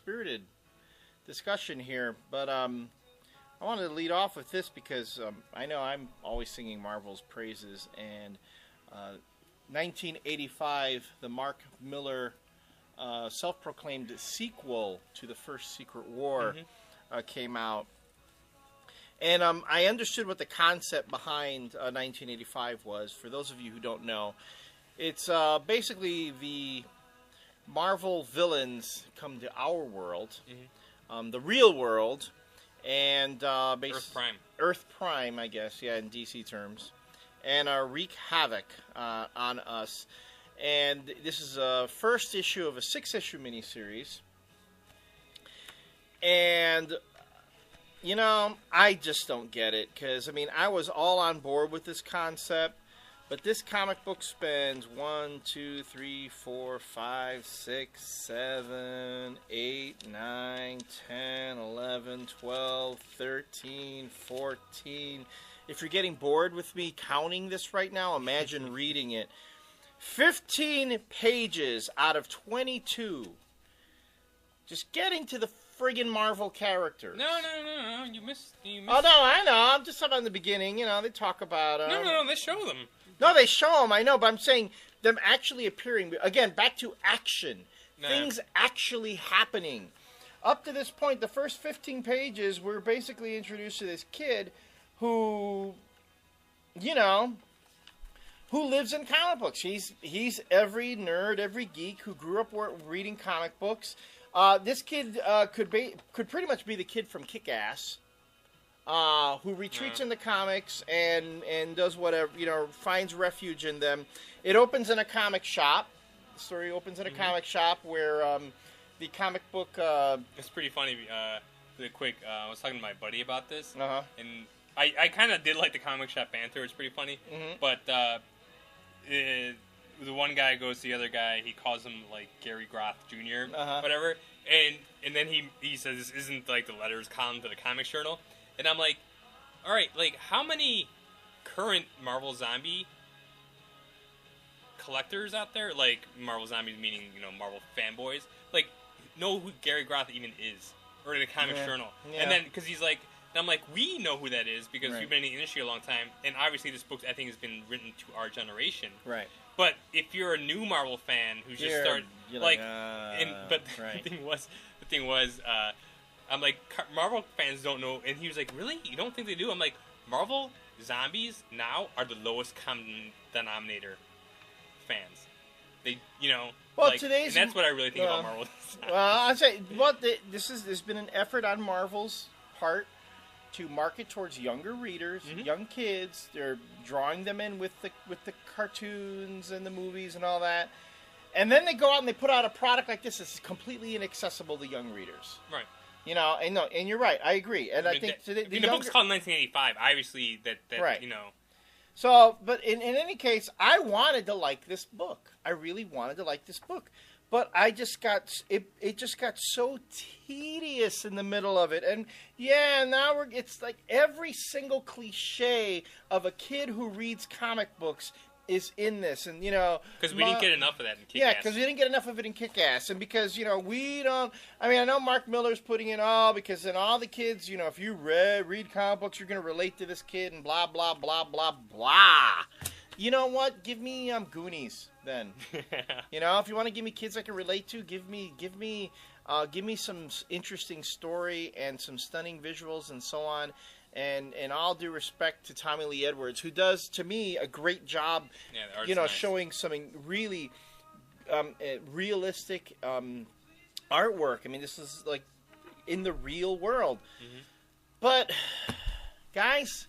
spirited discussion here, but I wanted to lead off with this because I know I'm always singing Marvel's praises, and 1985, the Mark Millar self-proclaimed sequel to the first Secret War came out. And I understood what the concept behind 1985 was. For those of you who don't know, it's basically the Marvel villains come to our world, the real world, and Earth Prime, I guess, in DC terms, and wreak havoc on us. And this is a first issue of a 6-issue miniseries. And I just don't get it, because, I was all on board with this concept, but this comic book spends 1, 2, 3, 4, 5, 6, 7, 8, 9, 10, 11, 12, 13, 14. If you're getting bored with me counting this right now, imagine reading it. 15 pages out of 22. Just getting to the friggin' Marvel characters. No. You missed. Oh, no, I know. I'm just talking about in the beginning. They talk about... No, they show them. No, they show them, I know, but I'm saying them actually appearing. Again, back to action. Nah. Things actually happening. Up to this point, the first 15 pages, we're basically introduced to this kid who, who lives in comic books. He's every nerd, every geek who grew up reading comic books. This kid could pretty much be the kid from Kick-Ass, who retreats in the comics and does whatever, finds refuge in them. It opens in a comic shop. The story opens in a comic shop where the comic book... It's pretty funny. Really quick, I was talking to my buddy about this, and I kind of did like the comic shop banter. It's pretty funny, but the one guy goes to the other guy. He calls him like Gary Groth Jr. Whatever, and then he says this isn't like the letters column to the Comics Journal, and I'm like, all right, like how many current Marvel Zombie collectors out there, like Marvel Zombies meaning Marvel fanboys, like know who Gary Groth even is, or the Comics Journal, and then because he's like. And I'm like, we know who that is because we've been in the industry a long time, and obviously this book I think has been written to our generation. Right. But if you're a new Marvel fan who's just started, the thing was, I'm like, Marvel fans don't know, and he was like, really? You don't think they do? I'm like, Marvel Zombies now are the lowest common denominator fans. They, well, and that's what I really think about Marvel. I'd say, there's been an effort on Marvel's part to market towards younger readers, young kids. They're drawing them in with the cartoons and the movies and all that. And then they go out and they put out a product like this that's completely inaccessible to young readers. Right. And you're right. I agree. And I think the book's called 1985. Obviously, that right. So, but in any case, I wanted to like this book. I really wanted to like this book. But I just got it just got so tedious in the middle of it, and now it's like every single cliche of a kid who reads comic books is in this, and because we didn't get enough of that in Kick-Ass. Yeah, because we didn't get enough of it in Kick-Ass, and because we don't. I know Mark Millar's putting in because then all the kids, if you read comic books, you're going to relate to this kid and blah blah blah blah blah. You know what? Give me Goonies then. If you want to give me kids I can relate to, give me some interesting story and some stunning visuals and so on. And all due respect to Tommy Lee Edwards, who does to me a great job. Yeah, the art's nice. Showing something really realistic artwork. This is like in the real world. But guys.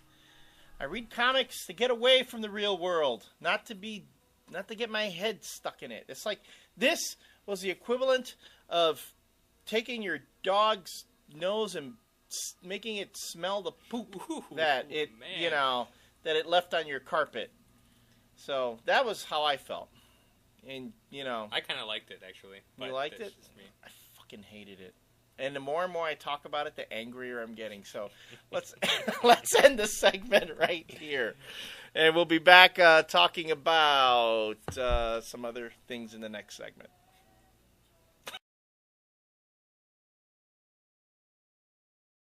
I read comics to get away from the real world, not to get my head stuck in it. It's like this was the equivalent of taking your dog's nose and making it smell the poop that it left on your carpet. So that was how I felt. And I kind of liked it actually. You liked it? I fucking hated it. And the more and more I talk about it, the angrier I'm getting. So let's end the segment right here. And we'll be back talking about some other things in the next segment.